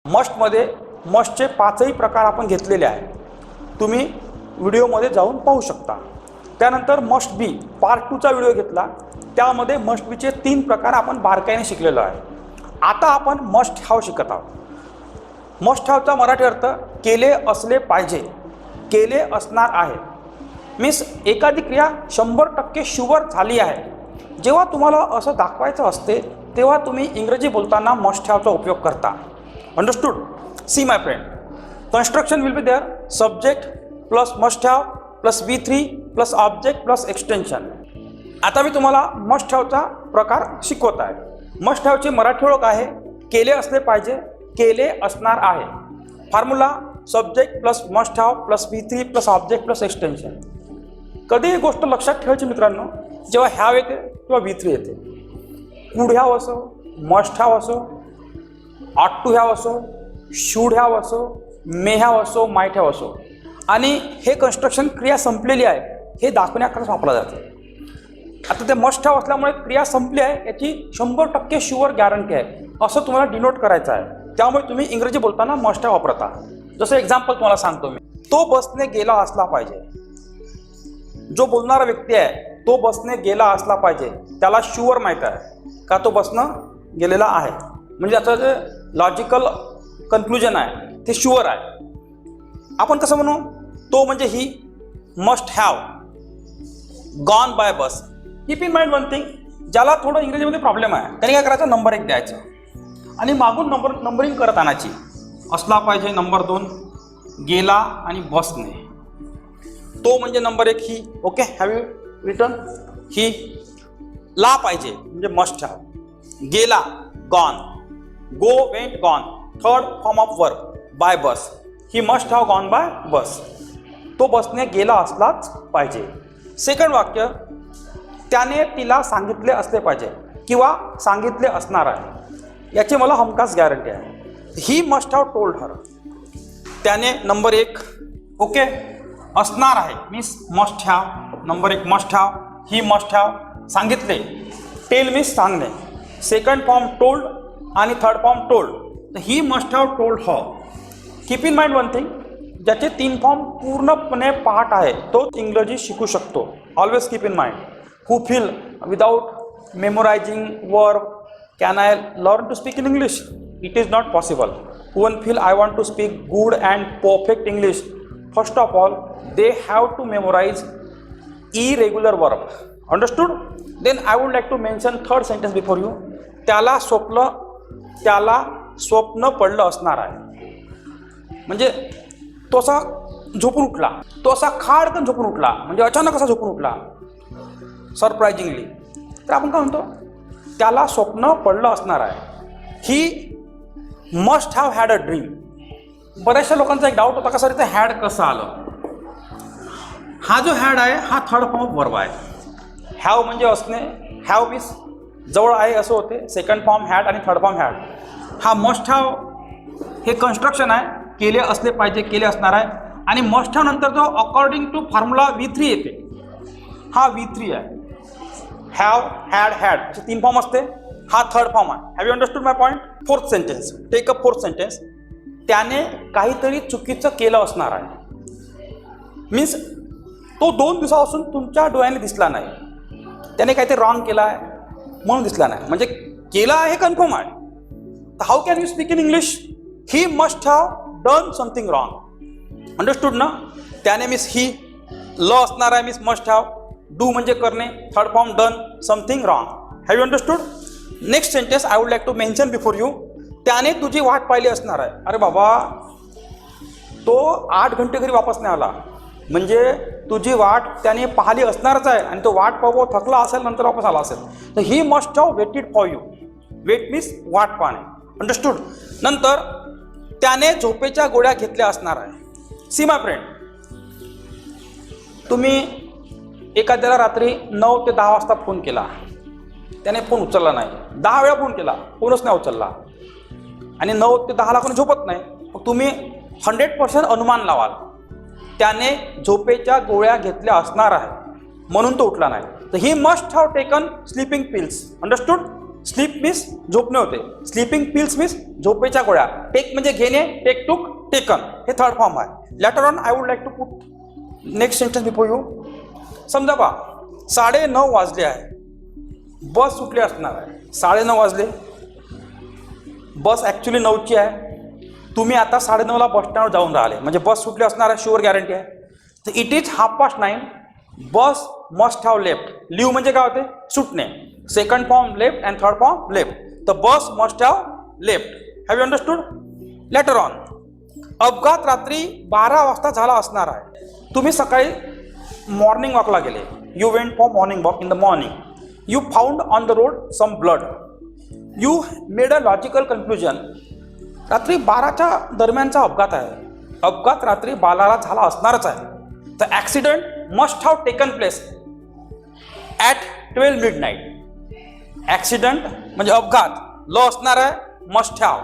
मस्टमध्ये मस्टचे 5ही प्रकार आपण घेतलेले आहेत. तुम्ही व्हिडिओमध्ये जाऊन पाहू शकता. त्यानंतर मस्ट बी पार्ट 2चा व्हिडिओ घेतला, त्यामध्ये मस्ट बीचे 3 प्रकार आपण बारकाईने शिकलेलो आहे. आता आपण मस्ट हॅव शिकत आहोत. मस्ट हॅवचा मराठी अर्थ केले असले पाहिजे, केले असणार आहे. मीन्स एखादी क्रिया 100% शुअर झाली आहे. जेव्हा तुम्हाला असं दाखवायचं असते तेव्हा तुम्ही इंग्रजी बोलताना मस्ट हॅवचा उपयोग करता. Understood? See my friend, construction will be there, subject plus must have plus V3 plus object plus extension. आता मी तुम्हाला मस्ट हॅवचा प्रकार शिकवत आहे. मस्ट हॅवची मराठी ओळख आहे केले असले पाहिजे, केले असणार आहे. Formula subject plus must have plus V3 plus object plus extension. कधीही गोष्ट लक्षात ठेवायची मित्रांनो, जेव्हा हॅव येते किंवा V3 येते, कुड हॅव असो, मस्ट हॅव असो, ऑट टू हॅव असो, शूड हॅव असो, मे हॅव असो, माईट हॅव असो, आणि हे कन्स्ट्रक्शन क्रिया संपलेली आहे हे दाखवण्याकरता वापरलं जातं. आता ते मस्ट हॅव असल्यामुळे क्रिया संपली आहे याची 100% शुअर गॅरंटी आहे असं तुम्हाला डिनोट करायचं आहे. त्यामुळे तुम्ही इंग्रजी बोलताना मस्ट हॅव वापरता. जसं एक्झाम्पल तुम्हाला सांगतो मी, तो बसने गेला असला पाहिजे. जो बोलणारा व्यक्ती आहे तो बसने गेला असला पाहिजे, त्याला शुअर माहीत आहे का तो बसनं गेलेला आहे. म्हणजे त्याचं जे लॉजिकल कन्क्लुजन आहे ते शुअर आहे. आपण कसं म्हणू, तो म्हणजे he must have gone by bus. Keep in mind one thing, ज्याला थोडं इंग्रजीमध्ये प्रॉब्लेम आहे त्याने काय करायचं, नंबर 1 द्यायचं आणि मागून नंबरिंग करत आणायची. असला पाहिजे नंबर 2, गेला आणि बसने. तो म्हणजे नंबर 1 ही. ओके, हॅव यू रिटर्न ही. ला पाहिजे म्हणजे मस्ट हॅव, गेला gone, go went gone. Third form of verb by bus, he must have gone by bus. तो बसने गेला असलाच पाहिजे. सेकंड वाक्य, त्याने तिला सांगितले असले पाहिजे किंवा सांगितले असणार आहे. याची मला हमखास गॅरंटी आहे. ही मस्ट हॅव टोल्ड हर. त्याने नंबर 1 ओके असणार आहे means must have, number 1 must have, he must have सांगितले. टेल मीन्स सांगणे. सेकंड फॉर्म टोल्ड आणि third form told. He must have told her. Keep in mind one thing, ज्याचे 3 form पूर्णपणे पाठ आहे तोच इंग्रजी शिकू शकतो. Always keep in mind. Who feel without memorising verb can I learn to speak in English? It is not possible. Who one feel I want to speak good and perfect English, first of all they have to memorize irregular verb. Understood? Then I would like to mention third sentence before you. त्याला स्वप्न पडलं असणार आहे. म्हणजे तो असा झोपून उठला, तो असा खाडकन झोपून उठला, म्हणजे अचानक असा झोपून उठला सरप्रायझिंगली. तर आपण काय म्हणतो, त्याला स्वप्न पडलं असणार आहे. ही must have had a dream. बऱ्याचशा लोकांचा एक डाऊट होता का सर इथं हॅड कसं आलं. हा जो हॅड आहे हा थर्ड फॉर्म ऑफ वर्ब आहे. हॅव म्हणजे असणे, हॅव मीन्स जवळ आहे असं होते. सेकंड फॉर्म हॅड आणि थर्ड फॉर्म हॅड. हा मस्ट हॅव हे कन्स्ट्रक्शन आहे, केले असले पाहिजे, केले असणार आहे. आणि मस्ट हॅव नंतर जो अकॉर्डिंग टू फॉर्म्युला V3 येते, हा V3 आहे. हॅव, हॅड, हॅड असे 3 फॉर्म असते. हा थर्ड फॉर्म आहे. Have you understood my point? Fourth sentence, take a fourth sentence. त्याने काहीतरी चुकीचं केलं असणार आहे. मीन्स तो 2 दिवसापासून तुमच्या डोळ्याने दिसला नाही, त्याने काहीतरी रॉंग केला आहे म्हणून दिसला नाही. म्हणजे केला आहे कन्फर्म आहे. तर how can you speak in English? He must have done something wrong. Understood ना? त्याने मीन्स ही, ल असणार आहे मीन्स मस्ट हॅव, डू म्हणजे करणे, third form done something wrong. Have you understood? Next sentence I would like to mention before you. त्याने तुझी वाट पाहिली असणार आहे. अरे बाबा, तो 8 घंटे घरी वापस नाही आला, म्हणजे तुझी वाट त्याने पाहिली असणारच आहे आणि तो वाट पाहू थकला असेल नंतर वापस आला असेल. तर he must have waited for you. Wait means वाट पाहणे. अंडरस्टूड? नंतर त्याने झोपेच्या गोळ्या घेतल्या असणार आहे. सी माय फ्रेंड, तुम्ही एखाद्याला रात्री 9 ते 10 वाजता फोन केला, त्याने फोन उचलला नाही. 10 वेळा फोन केला, फोनच नाही उचलला, आणि 9 ते 10 ला कोणी झोपत नाही. मग तुम्ही 100% अनुमान लावाल त्याने झोपेच्या गोळ्या घेतल्या असणार आहे म्हणून तो उठला नाही. तर he must have taken sleeping pills. Understood? Sleep means झोपणे होते, स्लीपिंग पिल्स मीन्स झोपेच्या गोळ्या, टेक म्हणजे घेणे, टेक टूक, टेकन हे थर्ड फॉर्म आहे. Later on I would like to put next sentence before you. समजा बा 9:30 वाजले आहे, बस सुटली असणार आहे. 9:30 वाजले, बस ॲक्च्युली 9ची आहे. तुम्ही आता 9:30ला बस स्टँडवर जाऊन राहिले, म्हणजे बस सुटली असणार आहे, शुअर गॅरंटी आहे. तर it is 9:30. Bus must have left. Leave म्हणजे काय होते, सुटणे. Second form left and third form left. तर bus must have left. Have you understood. Later on अपघात रात्री 12 वाजता झाला असणार आहे. तुम्ही सकाळी मॉर्निंग वॉकला गेले. You went for morning walk in the morning. You found on the road some blood. You made a logical conclusion. रात्री 12च्या दरम्यानचा अपघात आहे. अपघात रात्री 12ला झाला असणारच आहे. तर accident must have taken place at 12 midnight. Accident म्हणजे अपघात, ल असणार आहे, मस्ट हॅव.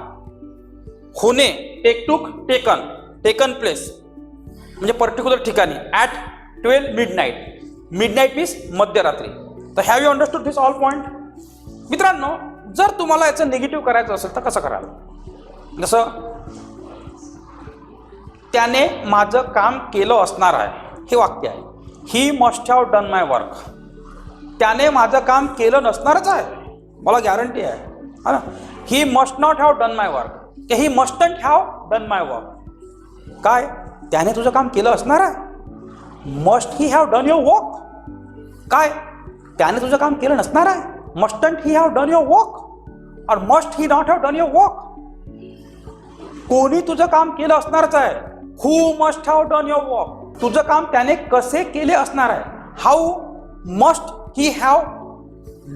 होणे take took, taken, taken place म्हणजे पर्टिक्युलर ठिकाणी, ॲट 12 midnight. मिडनाईट मीन्स मध्यरात्री. तर have you understood this all point. मित्रांनो, जर तुम्हाला याचं निगेटिव्ह करायचं असेल तर कसं कराल. जसं त्याने माझं काम केलं असणार आहे, हे वाक्य आहे. ही must have done my work. त्याने माझं काम केलं नसणारच आहे, मला गॅरंटी आहे, हा ना. He must not have done my work, की he mustn't have done my work. काय, त्याने तुझं काम केलं असणार आहे. Must he have done your work. काय, त्याने तुझं काम केलं नसणार आहे. Mustn't he have done your work और must he not have done your work. कोणी तुझं काम केलं असणारच आहे. Who must have done your work. तुझं काम त्याने कसे केले असणार आहे. How must he have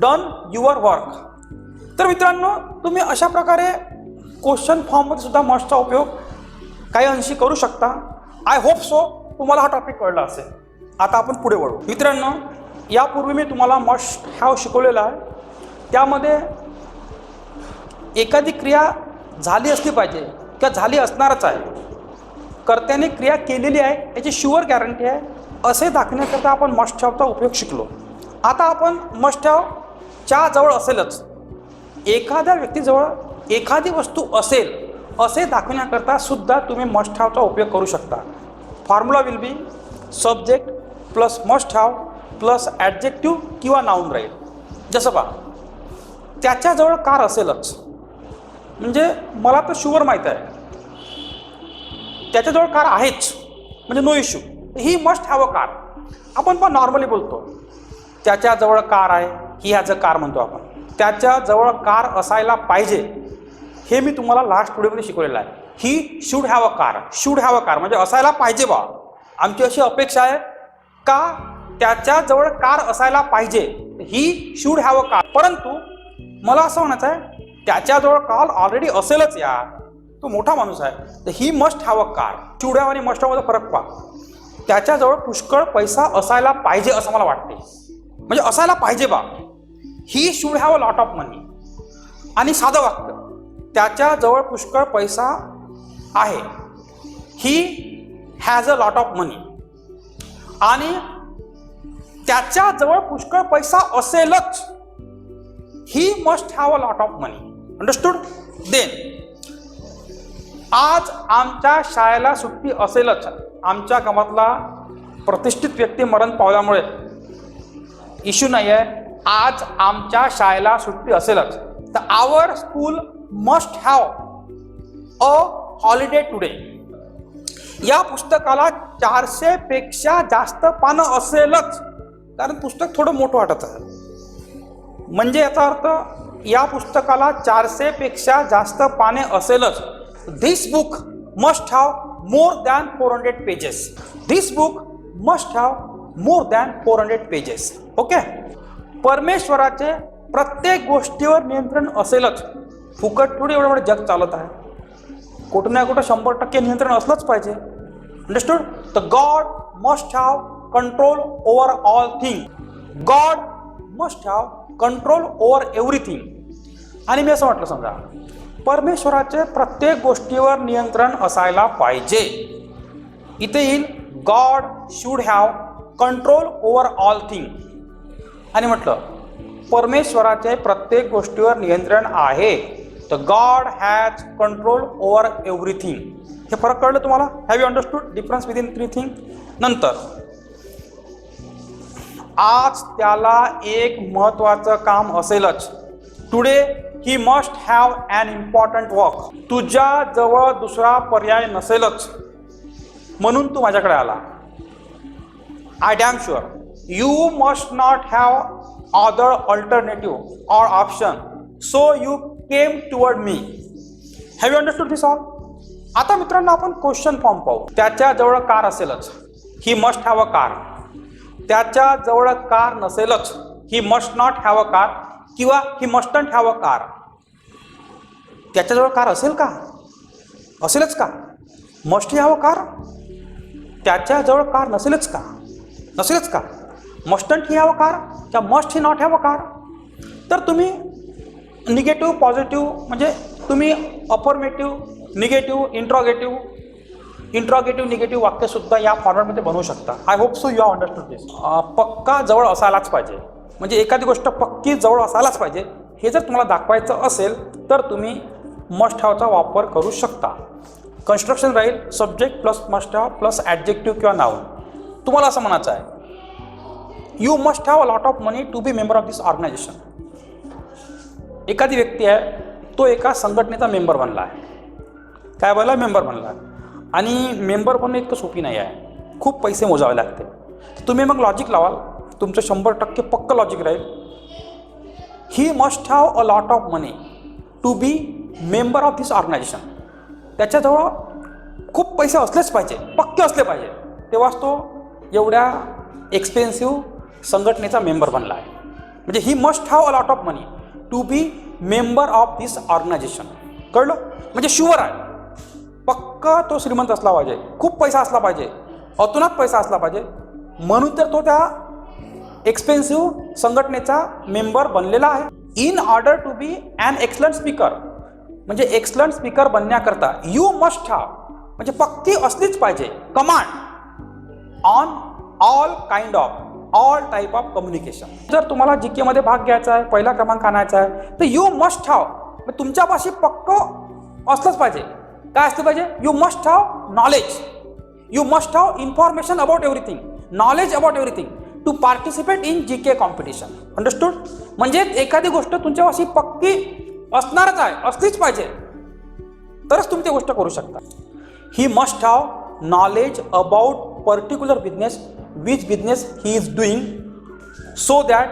done your work. तर मित्रांनो, तुम्ही अशा प्रकारे क्वेश्चन फॉर्ममध्ये सुद्धा मस्टचा उपयोग काही अंशी करू शकता. आय होप सो तुम्हाला हा टॉपिक कळला असेल. आता आपण पुढे वळू. मित्रांनो, यापूर्वी मी तुम्हाला मस्ट हॅव शिकवलेला आहे. त्यामध्ये एखादी क्रिया झाली असली पाहिजे किंवा झाली असणारच आहे, कर्त्याने क्रिया केलेली आहे याची शुअर गॅरंटी आहे, असे दाखवण्याकरता आपण मस्ट हॅवचा उपयोग शिकलो. आता आपण मस्ट हॅवच्या जवळ असेलच, एखाद्या व्यक्तीजवळ एखादी वस्तू असेल असे दाखवण्याकरता सुद्धा तुम्ही मस्ट हॅवचा उपयोग करू शकता. Formula will be subject plus must have plus adjective किंवा नाऊन राहील. जसं पहा, त्याच्याजवळ कार असेलच, म्हणजे मला तर शुअर माहीत आहे त्याच्याजवळ कार आहेच, म्हणजे no issue. He must have a car. आपण पण नॉर्मली बोलतो त्याच्याजवळ कार आहे, ही हॅज अ कार म्हणतो आपण. त्याच्याजवळ कार असायला पाहिजे हे मी तुम्हाला लास्ट व्हिडिओमध्ये शिकवलेलं आहे. ही should have a car. Should have a car म्हणजे असायला पाहिजे बा. आमची अशी अपेक्षा आहे का त्याच्याजवळ कार असायला पाहिजे. ही शुड हॅव अ कार. परंतु मला असं म्हणायचं आहे त्याच्याजवळ कार ऑलरेडी असेलच यार, तो मोठा माणूस आहे. तर he must have a car. Should have आणि मस्ट हॅवमध्ये फरक पहा. त्याच्याजवळ पुष्कळ पैसा असायला पाहिजे असं मला वाटते, म्हणजे असायला पाहिजे बा. He should have a lot of money. आणि साधं वाक्य, त्याच्याजवळ पुष्कळ पैसा आहे. He has a lot of money. आणि त्याच्याजवळ पुष्कळ पैसा असेलच. He must have a lot of money. Understood. Then आज आमच्या शाळेला सुट्टी असेलच. आमच्या गावातला प्रतिष्ठित व्यक्ती मरण पावल्यामुळे इश्यू नाही आहे, आज आमच्या शाळेला सुट्टी असेलच. तर our school must have a holiday today. या पुस्तकाला 400 पेक्षा जास्त पानं असेलच, कारण पुस्तक थोडं मोठं वाटत आहे. म्हणजे याचा अर्थ या पुस्तकाला 400 पेक्षा जास्त पाने असेलच. This book must have more than 400 pages. This book must have more than 400 pages. Okay. परमेश्वराचे प्रत्येक गोष्टीवर नियंत्रण असेलच. फुकट थोडी एवढं मोठं जग चालत आहे, कुठं ना कुठं 100% नियंत्रण असलंच पाहिजे. अंडरस्टूड. तर God must have control over all thing. God must have control over everything. आणि मी असं म्हटलं, समजा परमेश्वराचे प्रत्येक गोष्टीवर नियंत्रण असायला पाहिजे. इथे येईल God should have control over all thing. आणि म्हटलं परमेश्वराचे प्रत्येक गोष्टीवर नियंत्रण आहे. तर God has control over everything. हे फरक कळलं तुम्हाला? Have you understood difference within three thing? नंतर आज त्याला एक महत्त्वाचं काम असेलच. Today he must have an important work. तुझ्याजवळ दुसरा पर्याय नसेलच म्हणून तू माझ्याकडे आला. I damn sure you must not have other alternative or option, so you came toward me. Have you understood this all? आता मित्रांनो आपण क्वेश्चन फॉर्म पाहू. त्याच्याजवळ कार असेलच, he must have a car. त्याच्याजवळ कार नसेलच, he must not have a car किंवा he mustn't have a car. त्याच्याजवळ कार असेल का? असेलच का? Must he have a car. त्याच्याजवळ कार नसेलच का? नसेलच का? Mustn't he have a car किंवा must he not have a car. तर तुम्ही निगेटिव्ह पॉझिटिव्ह म्हणजे तुम्ही अफर्मेटिव्ह निगेटिव्ह इंट्रॉगेटिव्ह निगेटिव्ह वाक्यसुद्धा या फॉर्मॅटमध्ये बनवू शकता. I hope so you have understood this. पक्का जवळ असायलाच पाहिजे, म्हणजे एखादी गोष्ट पक्की जवळ असायलाच पाहिजे हे जर तुम्हाला दाखवायचं असेल तर तुम्ही मस्ट हॅवचा वापर करू शकता. कन्स्ट्रक्शन राहील subject plus must have plus adjective किंवा नाऊन. तुम्हाला असं म्हणायचं आहे, you must have a lot of money to be member of this organization. एखादी व्यक्ती आहे, तो एका संघटनेचा मेंबर बनला आहे. काय बनला? मेंबर बनला आहे. आणि मेंबर बनणं इतकं सोपी नाही आहे, खूप पैसे मोजावे लागते. तुम्ही मग लॉजिक लावाल, तुमचं 100% पक्क लॉजिक राहील. He must have a lot of money to be member of this organization. त्याच्याजवळ खूप पैसे असलेच पाहिजे, पक्के असले पाहिजे, तेव्हाच तो एवढ्या एक्सपेन्सिव्ह संघटनेचा मेंबर बनला आहे. म्हणजे he must have a lot of money to be member of this organization. कळलं? म्हणजे शुअर आहे, पक्का तो श्रीमंत असला पाहिजे, खूप पैसा असला पाहिजे, अतोनात पैसा असला पाहिजे, म्हणून तर तो त्या एक्सपेन्सिव्ह संघटनेचा मेंबर बनलेला आहे. In order to be an excellent speaker, म्हणजे एक्सलंट स्पीकर बनण्याकरता यू मस्ट हॅव म्हणजे पक्की असलीच पाहिजे command on all kind of all type of communication. जर तुम्हाला जी केमध्ये भाग घ्यायचा आहे, पहिला क्रमांक आणायचा आहे, तर यू मस्ट हॅव तुमच्यापाशी पक्क असलंच पाहिजे. काय असलं पाहिजे? You must have knowledge, you must have information about everything, knowledge about everything to participate in GK competition. Understood? म्हणजे एखादी गोष्ट तुमच्यापाशी पक्की असणारच आहे, असलीच पाहिजे, तरच तुम्ही ती गोष्ट करू शकता. ही must have knowledge about particular business which business he is doing so that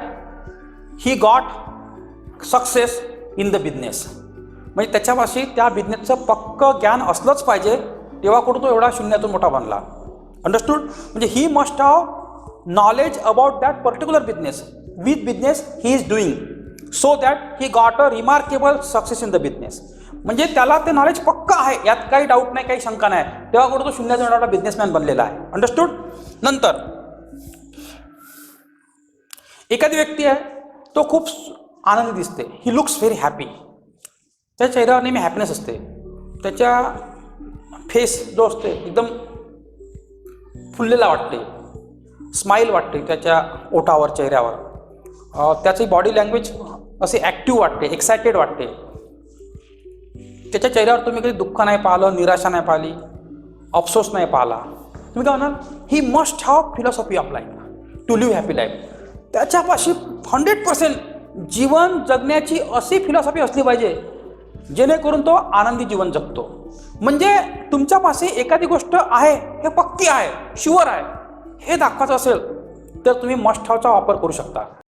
he got success in the business. म्हणजे त्याच्यापाशी त्या बिझनेसचं पक्कं ज्ञान असलंच पाहिजे, तेव्हा कुठं तो एवढा शून्यातून मोठा बनला. अंडरस्टूड? म्हणजे he must have knowledge about that particular business with business he is doing so that he got a remarkable success in the business. म्हणजे त्याला ते नॉलेज पक्का आहे, यात काही डाऊट नाही, काही शंका नाही, तेव्हा कुठं तो शून्यातून एवढा बिझनेसमॅन बनलेला आहे. अंडरस्टूड? नंतर एखादी व्यक्ती आहे, तो खूप आनंदी दिसते, ही लुक्स व्हेरी हॅपी. त्याच्या चेहऱ्यावर नेहमी हॅपीनेस असते, त्याच्या फेस जो असते एकदम फुललेला वाटते, स्माईल वाटते त्याच्या ओठावर, चेहऱ्यावर. त्याची बॉडी लँग्वेज असे ॲक्टिव्ह वाटते, एक्सायटेड वाटते. त्याच्या चेहऱ्यावर तुम्ही कधी दुःख नाही पाहिलं, निराशा नाही पाहिली, अफसोस नाही पाहिला. तुम्ही काय म्हणाल? He must have philosophy of life to live happy life. त्याच्यापाशी 100% जीवन जगण्याची अशी फिलॉसॉफी असली पाहिजे जेणेकरून तो आनंदी जीवन जगतो. म्हणजे तुमच्यापाशी एखादी गोष्ट आहे, हे पक्की आहे, शुअर आहे, हे दाखवायचं असेल तर तुम्ही मस्ट हॅवचा वापर करू शकता.